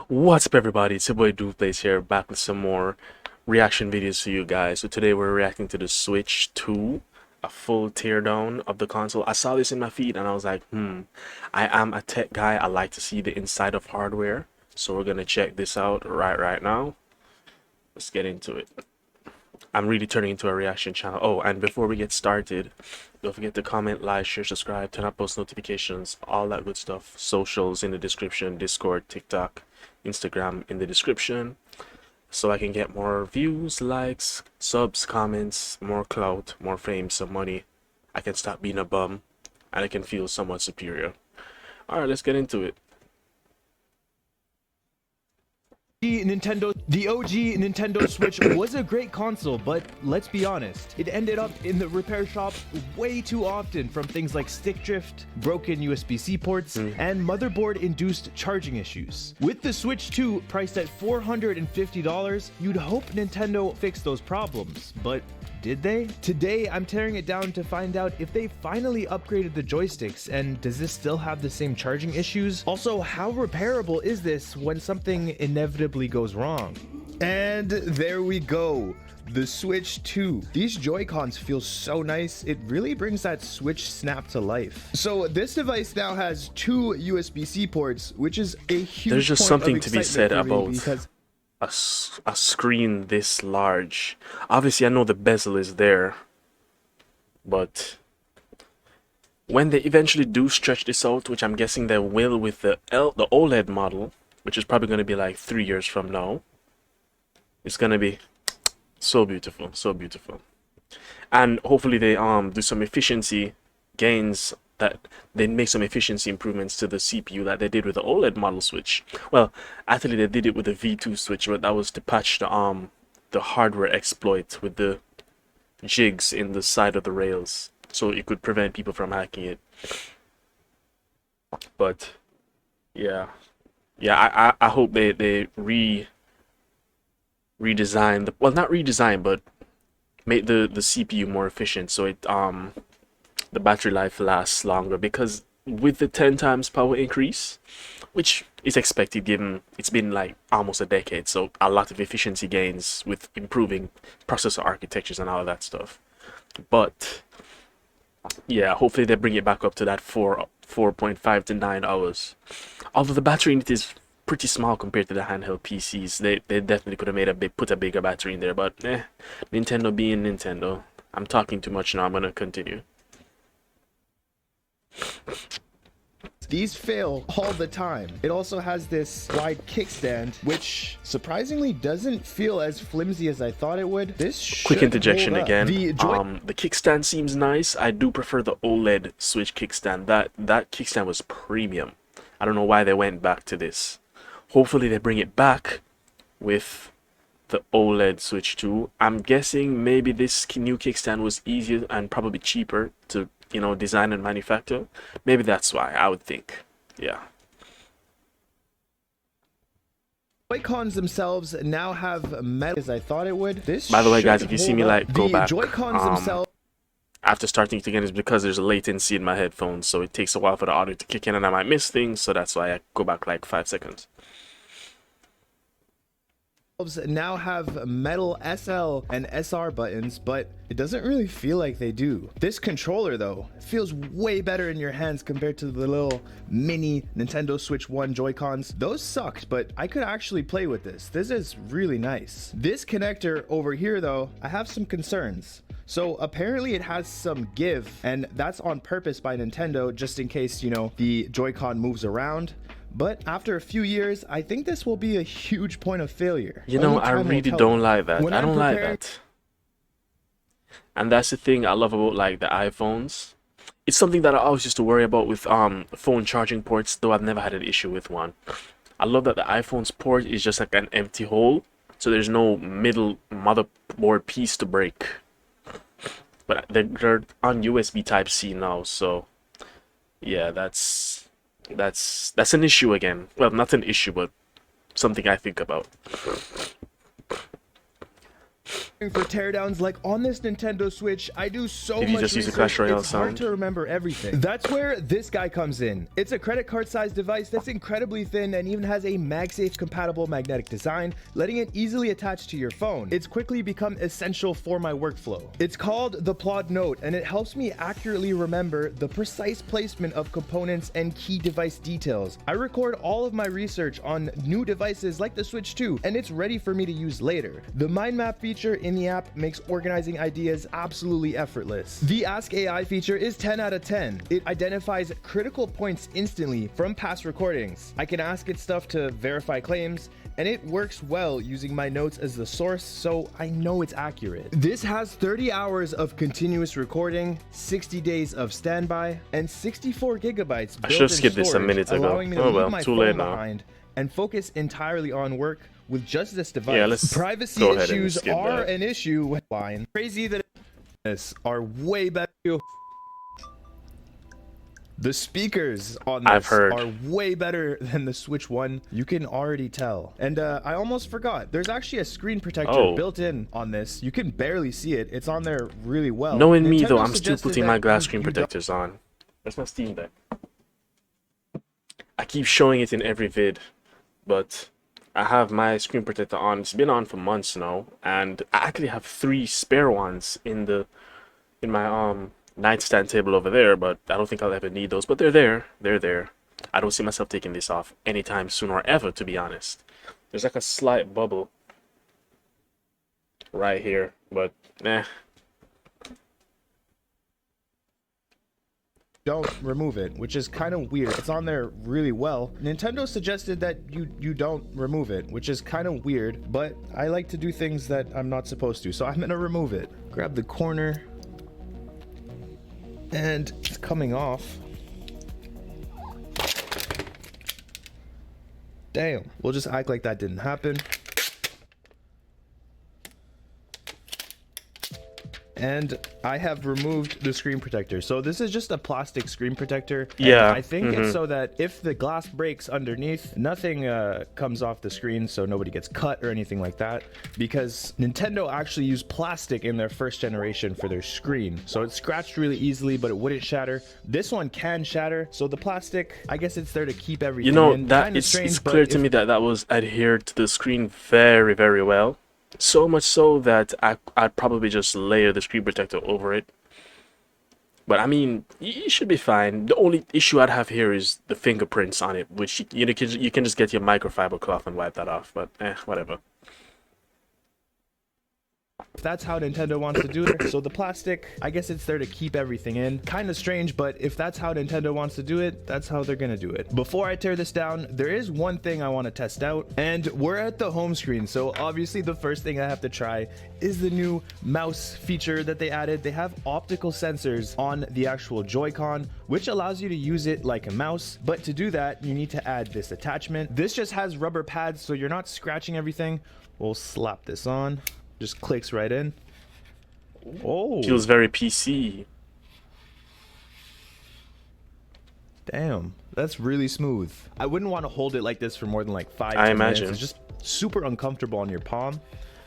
What's up, everybody? It's your boy Plays here, back with some more reaction videos for you guys. So today we're reacting to the Switch 2, a full teardown of the console. I saw this in my feed and I was like, I am a tech guy. I like to see the inside of hardware. So we're gonna check this out right now. Let's get into it. I'm really turning into a reaction channel. Oh, and before we get started, don't forget to comment, like, share, subscribe, turn on post notifications, all that good stuff. Socials in the description, Discord, TikTok, Instagram in the description, so I can get more views, likes, subs, comments, more clout, more fame, some money. I can stop being a bum, and I can feel somewhat superior. Alright, let's get into it. The OG Nintendo Switch was a great console, but let's be honest, it ended up in the repair shop way too often from things like stick drift, broken USB-C ports, and motherboard-induced charging issues. With the Switch 2 priced at $450, you'd hope Nintendo fixed those problems, but did they? Today, I'm tearing it down to find out if they finally upgraded the joysticks, and does this still have the same charging issues? Also, how repairable is this when something inevitably goes wrong? And there we go. The Switch 2. These Joy-Cons feel so nice. It really brings that Switch snap to life. So this device now has two USB-C ports, which is a huge There's just point something of to be said excitement for me about because a screen this large. Obviously, I know the bezel is there, but when they eventually do stretch this out, which I'm guessing they will with the OLED model, which is probably going to be like 3 years from now, it's going to be so beautiful, so beautiful. And hopefully they do some efficiency gains, that they make some efficiency improvements to the CPU that they did with the OLED model Switch. Well, actually they did it with the V2 Switch, but that was to patch the hardware exploit with the jigs in the side of the rails, so it could prevent people from hacking it. But yeah, I hope they redesign the, well, not redesign, but make the CPU more efficient, so it the battery life lasts longer, because with the 10 times power increase, which is expected given it's been like almost a decade, so a lot of efficiency gains with improving processor architectures and all of that stuff. But yeah, hopefully they bring it back up to that 4.5 to 9 hours. Although the battery in it is pretty small compared to the handheld PCs. They definitely could have made put a bigger battery in there, but Nintendo being Nintendo. I'm talking too much now, I'm gonna continue. these fail all the time. It also has this wide kickstand, which surprisingly doesn't feel as flimsy as I thought it would. This Quick should interjection hold up. again. The kickstand seems nice. I do prefer the OLED Switch kickstand. That kickstand was premium. I don't know why they went back to this. Hopefully they bring it back with the OLED Switch 2. I'm guessing maybe this new kickstand was easier and probably cheaper to, you know, design and manufacture. Maybe that's why, I would think. Yeah. Joy-Cons themselves now have metal as I thought it would. This, by the way, guys, if you see me like go back Joy-Cons themselves after starting to again, is because there's a latency in my headphones, so it takes a while for the audio to kick in and I might miss things, so that's why I go back like 5 seconds. now have metal SL and SR buttons, but it doesn't really feel like they do. This controller though feels way better in your hands compared to the little mini Nintendo Switch 1 Joy-Cons. Those sucked, but I could actually play with this. This is really nice. This connector over here though, I have some concerns. So apparently it has some give, and that's on purpose by Nintendo, just in case, you know, the Joy-Con moves around. But after a few years, I think this will be a huge point of failure. You know, I really don't like that. I don't like that. And that's the thing I love about like the iPhones. It's something that I always used to worry about with phone charging ports, though I've never had an issue with one. I love that the iPhone's port is just like an empty hole, so there's no middle motherboard piece to break. But they're on USB Type-C now, so yeah, that's an issue again. Well, not an issue, but something I think about. for teardowns. Like on this Nintendo Switch, I do so If you much just use the research, Clash Royale it's hard sound. to remember everything. That's where this guy comes in. It's a credit card sized device that's incredibly thin and even has a MagSafe compatible magnetic design, letting it easily attach to your phone. It's quickly become essential for my workflow. It's called the Plod Note, and it helps me accurately remember the precise placement of components and key device details. I record all of my research on new devices like the Switch 2, and it's ready for me to use later. The mind map feature in the app makes organizing ideas absolutely effortless. The Ask AI feature is 10 out of 10. It identifies critical points instantly from past recordings. I can ask it stuff to verify claims, and it works well using my notes as the source, so I know it's accurate. This has 30 hours of continuous recording, 60 days of standby, and 64 gigabytes I should have skipped this a minute ago. allowing me to Oh leave well, my too phone late now. behind and focus entirely on work with just this device. Yeah, let's Privacy go ahead and issues skip are that. an issue with line. Crazy that this are way better. The speakers on this I've heard. are way better than the Switch 1. You can already tell. And I almost forgot. There's actually a screen protector Oh. built in on this. You can barely see it. It's on there really well. Knowing me Nintendo though, I'm still suggested putting that my glass you screen don't- protectors on. Where's my Steam Deck? I keep showing it in every vid, but I have my screen protector on. It's been on for months now, and I actually have 3 spare ones in my nightstand table over there, but I don't think I'll ever need those. But they're there. They're there. I don't see myself taking this off anytime soon or ever, to be honest. There's like a slight bubble right here, but don't remove it, which is kind of weird. It's on there really well. Nintendo suggested that you don't remove it, which is kind of weird, but I like to do things that I'm not supposed to, so I'm gonna remove it. Grab the corner, and it's coming off. Damn, we'll just act like that didn't happen. And I have removed the screen protector. So this is just a plastic screen protector. And Yeah, I think it's so that if the glass breaks underneath, nothing comes off the screen, so nobody gets cut or anything like that. Because Nintendo actually used plastic in their first generation for their screen. So it scratched really easily, but it wouldn't shatter. This one can shatter. So the plastic, I guess it's there to keep everything you know in. that Kinda it's strange, but clear to if- me that that was adhered to the screen very, very well. So much so that I'd probably just layer the screen protector over it. But I mean, you should be fine. The only issue I'd have here is the fingerprints on it, which you can just get your microfiber cloth and wipe that off. But whatever. If that's how Nintendo wants to do it. So the plastic, I guess it's there to keep everything in. Kind of strange, but if that's how Nintendo wants to do it, that's how they're gonna do it. Before I tear this down, there is one thing I want to test out, and we're at the home screen. So obviously the first thing I have to try is the new mouse feature that they added. They have optical sensors on the actual Joy-Con, which allows you to use it like a mouse. But to do that, you need to add this attachment. This just has rubber pads, so you're not scratching everything. We'll slap this on. Just clicks right in. Oh, Feels very PC. damn. That's really smooth. I wouldn't want to hold it like this for more than like 5 I 10 minutes. imagine. It's just super uncomfortable on your palm.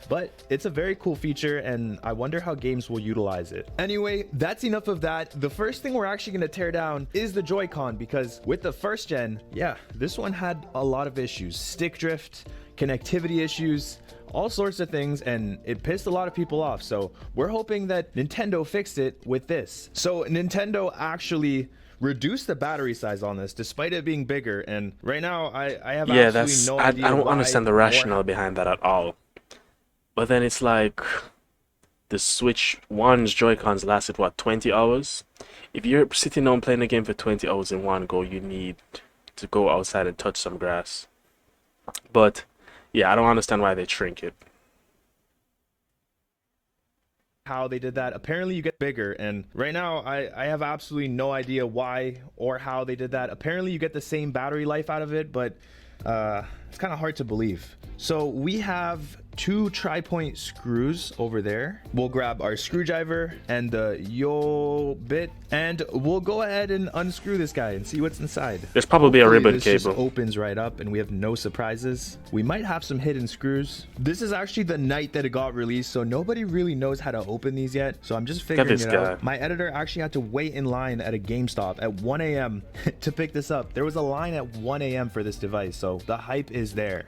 But it's a very cool feature, and I wonder how games will utilize it. Anyway, that's enough of that. The first thing we're actually going to tear down is the Joy-Con, because with the first gen, yeah, this one had a lot of issues. Stick drift, connectivity issues, all sorts of things, and it pissed a lot of people off. So we're hoping that Nintendo fixed it with this. So Nintendo actually reduced the battery size on this despite it being bigger, and right now I have Yeah, absolutely that's no I idea don't why understand the or rationale behind that at all. But then it's like the Switch 1's Joy-Cons lasted what, 20 hours? If you're sitting down playing a game for 20 hours in one go, you need to go outside and touch some grass. But yeah, I don't understand why they shrink it. how they did that. Apparently you get bigger, and right now I have absolutely no idea why or how they did that. Apparently you get the same battery life out of it, but it's kind of hard to believe. So we have 2 tri-point screws over there. We'll grab our screwdriver and the yo bit, and we'll go ahead and unscrew this guy and see what's inside. There's probably a ribbon this just cable. opens right up and we have no surprises. We might have some hidden screws. This is actually the night that it got released, so nobody really knows how to open these yet. So I'm just figuring it out. My editor actually had to wait in line at a GameStop at 1 a.m. to pick this up. There was a line at 1 a.m. for this device, so the hype is there.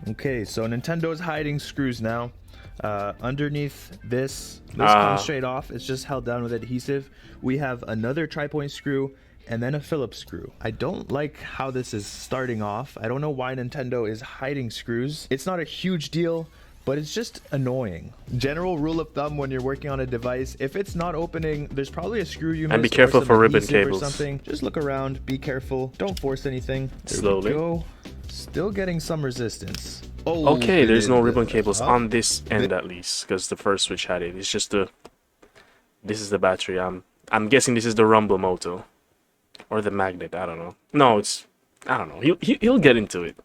Okay, so Nintendo's hiding screws now. Underneath this comes straight off. It's just held down with adhesive. We have another tri-point screw and then a Phillips screw. I don't like how this is starting off. I don't know why Nintendo is hiding screws. It's not a huge deal, but it's just annoying. General rule of thumb when you're working on a device, if it's not opening, there's probably a screw you missed. And be careful for ribbon cables. Or something. Just look around, be careful, don't force anything. There Slowly. we go. Still getting some resistance. Oh, okay, there's no ribbon cables on this end at least, because the first Switch had it. It's just this is the battery. I'm guessing this is the rumble motor or the magnet. I don't know. No, I don't know. He'll get into it.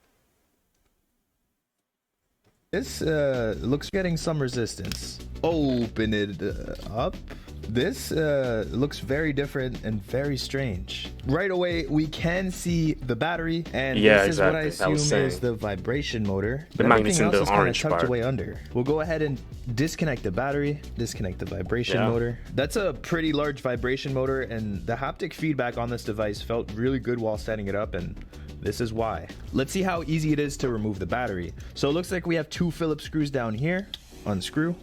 This looks getting some resistance. Open it up. This looks very different and very strange. Right away, we can see the battery, and this is what I assume is the vibration motor. The magnet's in the orange tucked part. away under. We'll go ahead and disconnect the battery, disconnect the vibration motor. That's a pretty large vibration motor, and the haptic feedback on this device felt really good while setting it up, and this is why. Let's see how easy it is to remove the battery. So it looks like we have 2 Phillips screws down here. Unscrew.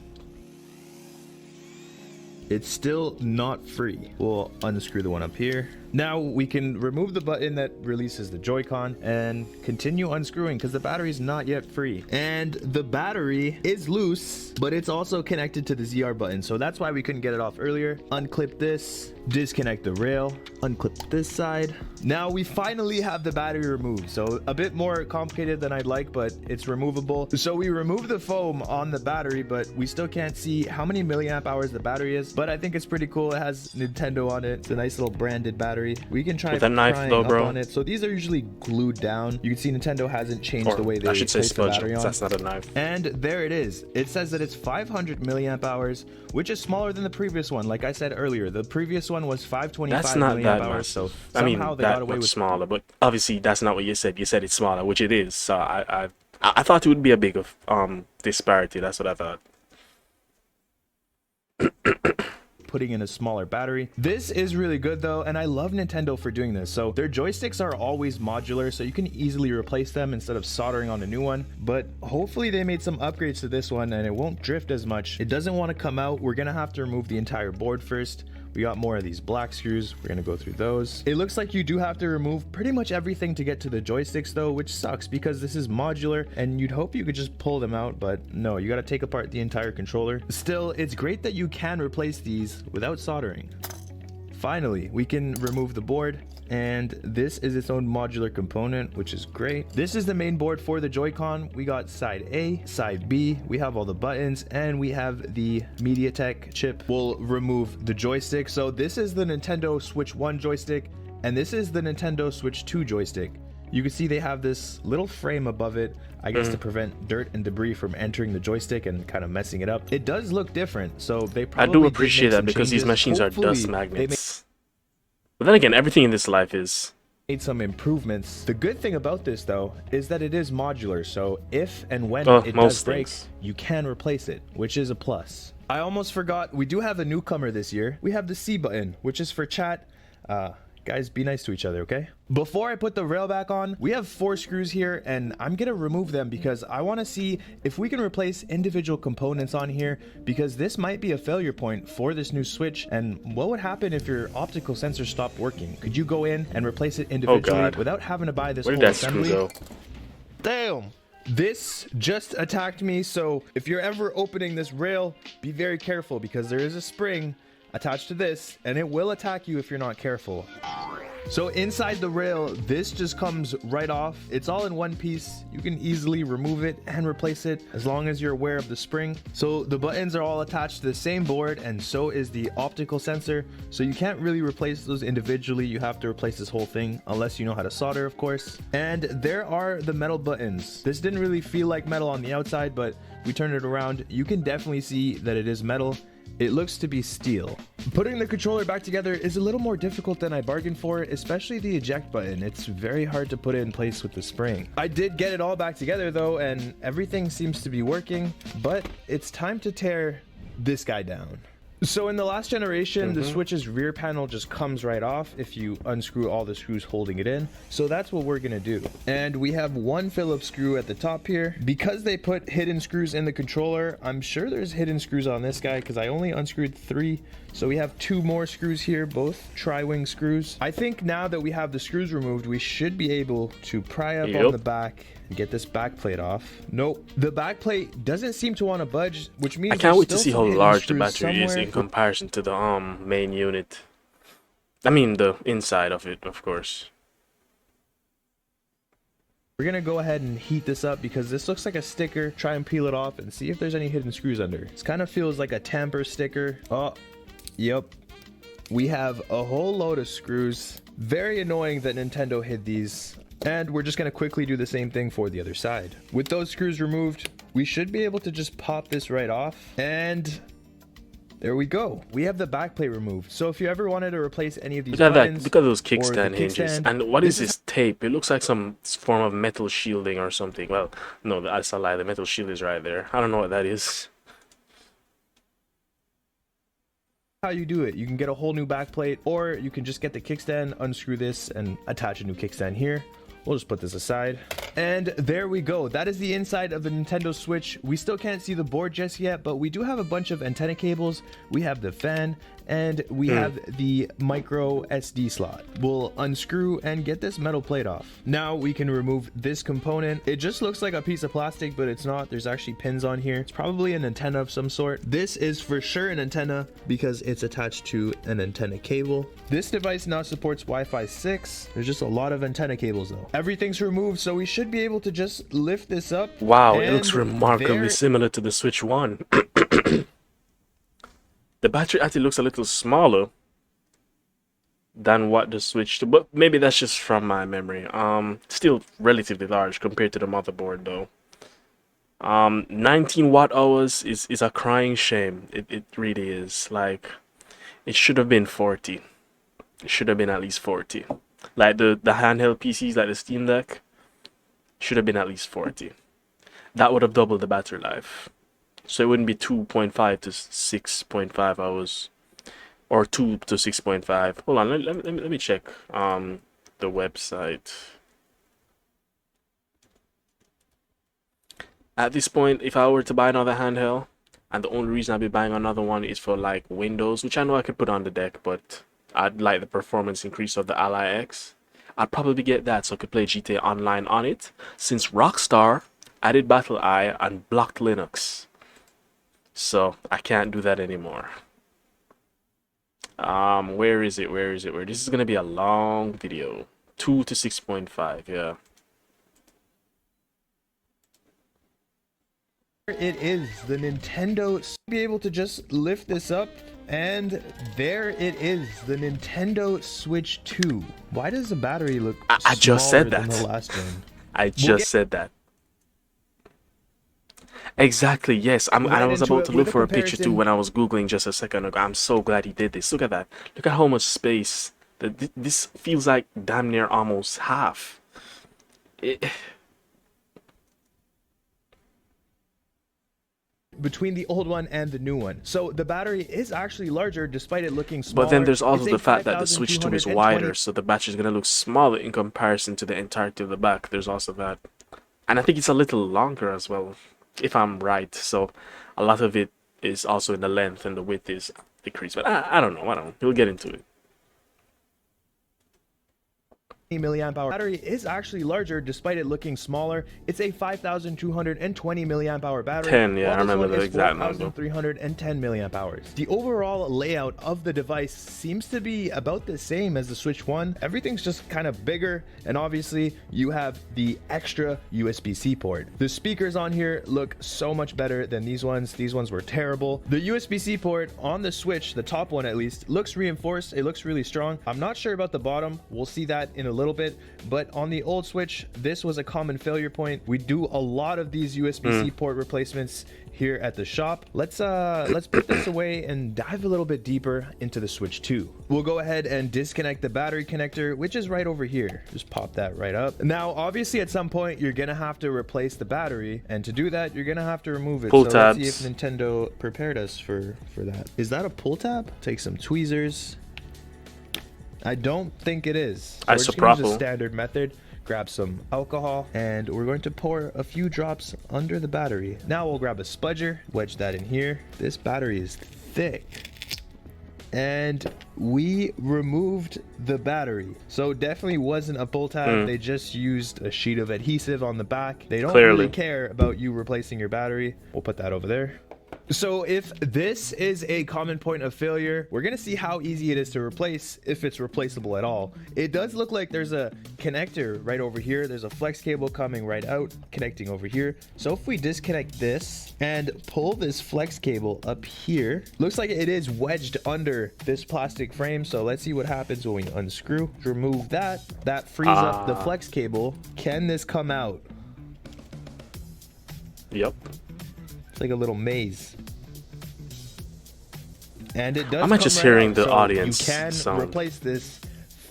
It's still not free. We'll unscrew the one up here. Now we can remove the button that releases the Joy-Con and continue unscrewing because the battery is not yet free. And the battery is loose, but it's also connected to the ZR button. So that's why we couldn't get it off earlier. Unclip this, disconnect the rail, unclip this side. Now we finally have the battery removed. So a bit more complicated than I'd like, but it's removable. So we remove the foam on the battery, but we still can't see how many milliamp hours the battery is. But I think it's pretty cool. It has Nintendo on it. It's a nice little branded battery. We can try with a knife though, bro. On it. So these are usually glued down. You can see Nintendo hasn't changed the way they place the battery on. That's not a knife. And there it is. It says that it's 500 milliamp hours, which is smaller than the previous one. Like I said earlier, the previous one was 525 that's not milliamp that hours. massive. So I mean, somehow they got away much with smaller, but obviously that's not what you said. You said it's smaller, which it is. So I thought it would be a big disparity. That's what I thought. Putting in a smaller battery. This is really good though, and I love Nintendo for doing this. So their joysticks are always modular, so you can easily replace them instead of soldering on a new one. But hopefully they made some upgrades to this one and it won't drift as much. It doesn't want to come out. We're gonna have to remove the entire board first. We got more of these black screws. We're gonna go through those. It looks like you do have to remove pretty much everything to get to the joysticks though, which sucks because this is modular and you'd hope you could just pull them out, but no, you gotta take apart the entire controller. Still, it's great that you can replace these without soldering. Finally, we can remove the board, and this is its own modular component, which is great. This is the main board for the Joy-Con. We got side A, side B, we have all the buttons, and we have the MediaTek chip. We'll remove the joystick. So this is the Nintendo Switch 1 joystick, and this is the Nintendo Switch 2 joystick. You can see they have this little frame above it, I guess to prevent dirt and debris from entering the joystick and kind of messing it up. It does look different, so they probably I do appreciate that because these machines are dust magnets. But then again, everything in this life is... made some improvements. The good thing about this though is that it is modular, so if and when it does break, you can replace it, which is a plus. I almost forgot, we do have a newcomer this year. We have the C button, which is for chat. Guys, be nice to each other, okay? Before I put the rail back on, we have 4 screws here, and I'm gonna remove them because I wanna see if we can replace individual components on here, because this might be a failure point for this new Switch. And what would happen if your optical sensor stopped working? Could you go in and replace it individually without having to buy this whole assembly? Where did that screw go? Damn! This just attacked me, so if you're ever opening this rail, be very careful because there is a spring attached to this, and it will attack you if you're not careful. So inside the rail, this just comes right off. It's all in one piece. You can easily remove it and replace it as long as you're aware of the spring. So the buttons are all attached to the same board, and so is the optical sensor. So you can't really replace those individually. You have to replace this whole thing unless you know how to solder, of course. And there are the metal buttons. This didn't really feel like metal on the outside, but we turned it around. You can definitely see that it is metal. It looks to be steel. Putting the controller back together is a little more difficult than I bargained for, especially the eject button. It's very hard to put it in place with the spring. I did get it all back together though, and everything seems to be working, but it's time to tear this guy down. So in the last generation, the Switch's rear panel just comes right off if you unscrew all the screws holding it in. So that's what we're gonna do. And we have one Phillips screw at the top here. Because they put hidden screws in the controller, I'm sure there's hidden screws on this guy because I only unscrewed 3. So we have 2 more screws here, both tri-wing screws. I think now that we have the screws removed, we should be able to pry up on the back and get this back plate off. Nope, the back plate doesn't seem to want to budge, which means I can't wait to see how large the battery is in comparison to the main unit. I mean the inside of it, of course. We're gonna go ahead and heat this up because this looks like a sticker. Try and peel it off and see if there's any hidden screws under. This kind of feels like a tamper sticker. Oh, yep. We have a whole load of screws. Very annoying that Nintendo hid these. And we're just going to quickly do the same thing for the other side. With those screws removed, we should be able to just pop this right off. And there we go. We have the backplate removed. So if you ever wanted to replace any of these buttons, look at those kickstand hinges. And what is this tape? It looks like some form of metal shielding or something. Well, no, that's a lie. The metal shield is right there. I don't know what that is. How you do it. You can get a whole new backplate, or you can just get the kickstand, unscrew this, and attach a new kickstand here. We'll just put this aside. And there we go. That is the inside of the Nintendo Switch. We still can't see the board just yet, but we do have a bunch of antenna cables. We have the fan, and we have the micro SD slot. We'll unscrew and get this metal plate off. Now we can remove this component. It just looks like a piece of plastic, but it's not. There's actually pins on here. It's probably an antenna of some sort. This is for sure an antenna because it's attached to an antenna cable. This device now supports Wi-Fi 6. There's just a lot of antenna cables though. Everything's removed, so we should be able to just lift this up. Wow, it looks remarkably similar to the Switch 1. The battery actually looks a little smaller than what the Switch, but maybe that's just from my memory. Still relatively large compared to the motherboard though. 19 watt hours is a crying shame. It really is. Like, it should have been 40. It should have been at least 40. Like the handheld PCs, like the Steam Deck, should have been at least 40. That would have doubled the battery life. So it wouldn't be 2.5 to 6.5 hours. Or 2 to 6.5. Hold on, let me check the website. At this point, if I were to buy another handheld, and the only reason I'd be buying another one is for like Windows, which I know I could put on the deck, but I'd like the performance increase of the Ally X. I'd probably get that so I could play GTA Online on it, since Rockstar added Battle Eye and blocked Linux. So I can't do that anymore. Where is it? This is gonna be a long video. 2 to 6.5, yeah. It is the Nintendo. Be able to just lift this up, and there it is, the Nintendo Switch 2. Why does the battery look I just said than that. the last one? I just said that. Exactly, yes. And I was about to look for a picture too when I was Googling just a second ago. I'm so glad he did this. Look at that. Look at how much space. This feels like damn near almost half. Between the old one and the new one. So the battery is actually larger despite it looking smaller. But then there's also the fact that the Switch 2 is wider, so the battery is going to look smaller in comparison to the entirety of the back. There's also that. And I think it's a little longer as well, if I'm right. So a lot of it is also in the length and the width is decreased. But I don't know. We'll get into it. milliamp hour battery is actually larger despite it looking smaller. It's a 5220 milliamp hour battery. 10, yeah, while I this remember one the is exact number. 4310 milliamp hours. The overall layout of the device seems to be about the same as the Switch 1. Everything's just kind of bigger, and obviously you have the extra USB-C port. The speakers on here look so much better than these ones. These ones were terrible. The USB-C port on the Switch, the top one at least, looks reinforced. It looks really strong. I'm not sure about the bottom. We'll see that in a little bit, but on the old Switch, this was a common failure point. We do a lot of these USB-C port replacements here at the shop. Let's put this away and dive a little bit deeper into the Switch 2. We'll go ahead and disconnect the battery connector, which is right over here. Just pop that right up. Now, obviously at some point you're gonna have to replace the battery, and to do that you're gonna have to remove it. Pull so tabs. let's see if Nintendo prepared us for that. Is that a pull tab? Take some tweezers. I don't think it is. So we're just gonna use a standard method. Grab some alcohol, and we're going to pour a few drops under the battery. Now we'll grab a spudger, wedge that in here. This battery is thick. And we removed the battery. So definitely wasn't a pull tab. They just used a sheet of adhesive on the back. They don't really care about you replacing your battery. We'll put that over there. So if this is a common point of failure, we're gonna see how easy it is to replace, if it's replaceable at all. It does look like there's a connector right over here. There's a flex cable coming right out, connecting over here. So if we disconnect this and pull this flex cable up here, looks like it is wedged under this plastic frame. So let's see what happens when we unscrew. Remove that. That frees up the flex cable. Can this come out? Yep. It's like a little maze. And it does. I'm just hearing the audience You can sound. replace this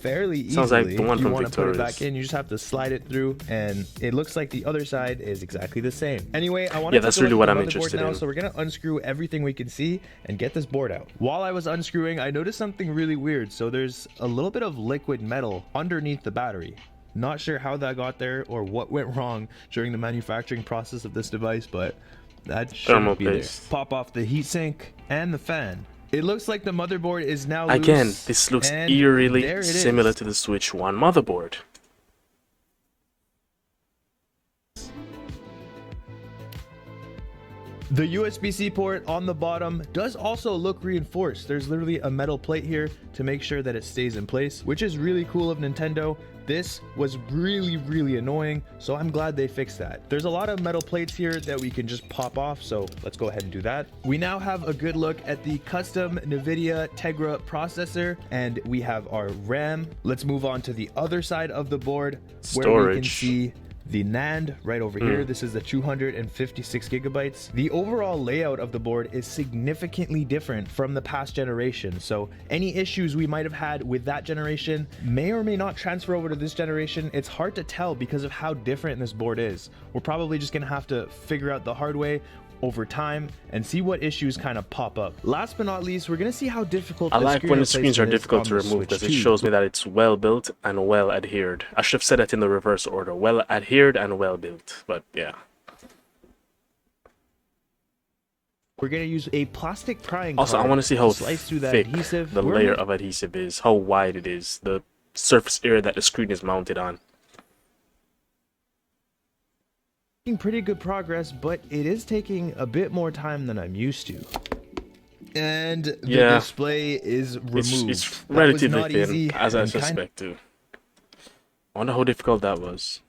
fairly easily. Sounds like the one if you from want to put it Victoria's. back in, you just have to slide it through, and it looks like the other side is exactly the same. Anyway, I want to that's really what I'm interested now, in. so we're gonna unscrew everything we can see and get this board out. While I was unscrewing, I noticed something really weird. So there's a little bit of liquid metal underneath the battery. Not sure how that got there or what went wrong during the manufacturing process of this device, but that shouldn't be there. Pop off the heatsink and the fan. It looks like the motherboard is now loose. Again, this looks eerily similar to the Switch 1 motherboard. The USB-C port on the bottom does also look reinforced. There's literally a metal plate here to make sure that it stays in place, which is really cool of Nintendo. This was really annoying, so I'm glad they fixed that. There's a lot of metal plates here that we can just pop off, so let's go ahead and do that. We now have a good look at the custom NVIDIA Tegra processor, and we have our RAM. Let's move on to the other side of the board where we can see the NAND right over here. This is the 256 gigabytes. The overall layout of the board is significantly different from the past generation. So any issues we might have had with that generation may or may not transfer over to this generation. It's hard to tell because of how different this board is. We're probably just gonna have to figure out the hard way over time and see what issues kind of pop up. Last but not least, we're gonna see how difficult I like when the screens are difficult to remove because it shows me that it's well built and well adhered. I should have said that in the reverse order: well adhered and well built. But yeah, we're gonna use a plastic prying also card I want to see how slice through that thick adhesive. the layer of adhesive is, how wide it is, the surface area that the screen is mounted on. Pretty good progress, but it is taking a bit more time than I'm used to. And the display is removed. It's relatively thin, as I suspect too. I wonder how difficult that was.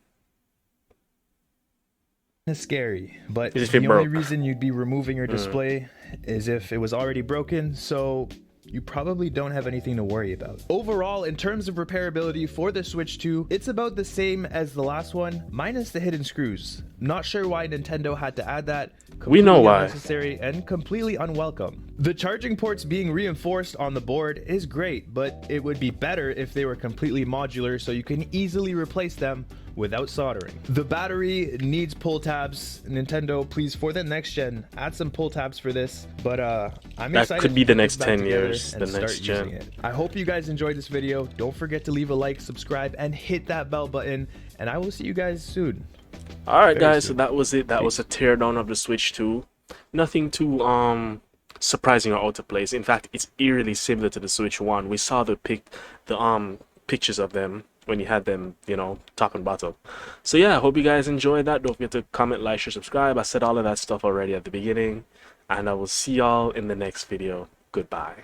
It's scary, but If the it only broke. reason you'd be removing your display is if it was already broken, so you probably don't have anything to worry about. Overall, in terms of repairability for the Switch 2, it's about the same as the last one, minus the hidden screws. Not sure why Nintendo had to add that. We know why. Unnecessary and completely unwelcome. The charging ports being reinforced on the board is great, but it would be better if they were completely modular so you can easily replace them without soldering. The battery needs pull tabs. Nintendo, please, for the next gen, add some pull tabs for this. But I'm excited. That could be the next 10 together years, and the start next using gen. it. I hope you guys enjoyed this video. Don't forget to leave a like, subscribe, and hit that bell button. And I will see you guys soon. Alright guys, so that was it. That was a teardown of the Switch 2. Nothing too surprising or out of place. In fact, it's eerily similar to the Switch 1. We saw the pictures of them when you had them, you know, talking bottom. So yeah, I hope you guys enjoyed that. Don't forget to comment, like, share, subscribe. I said all of that stuff already at the beginning, and I will see y'all in the next video. Goodbye.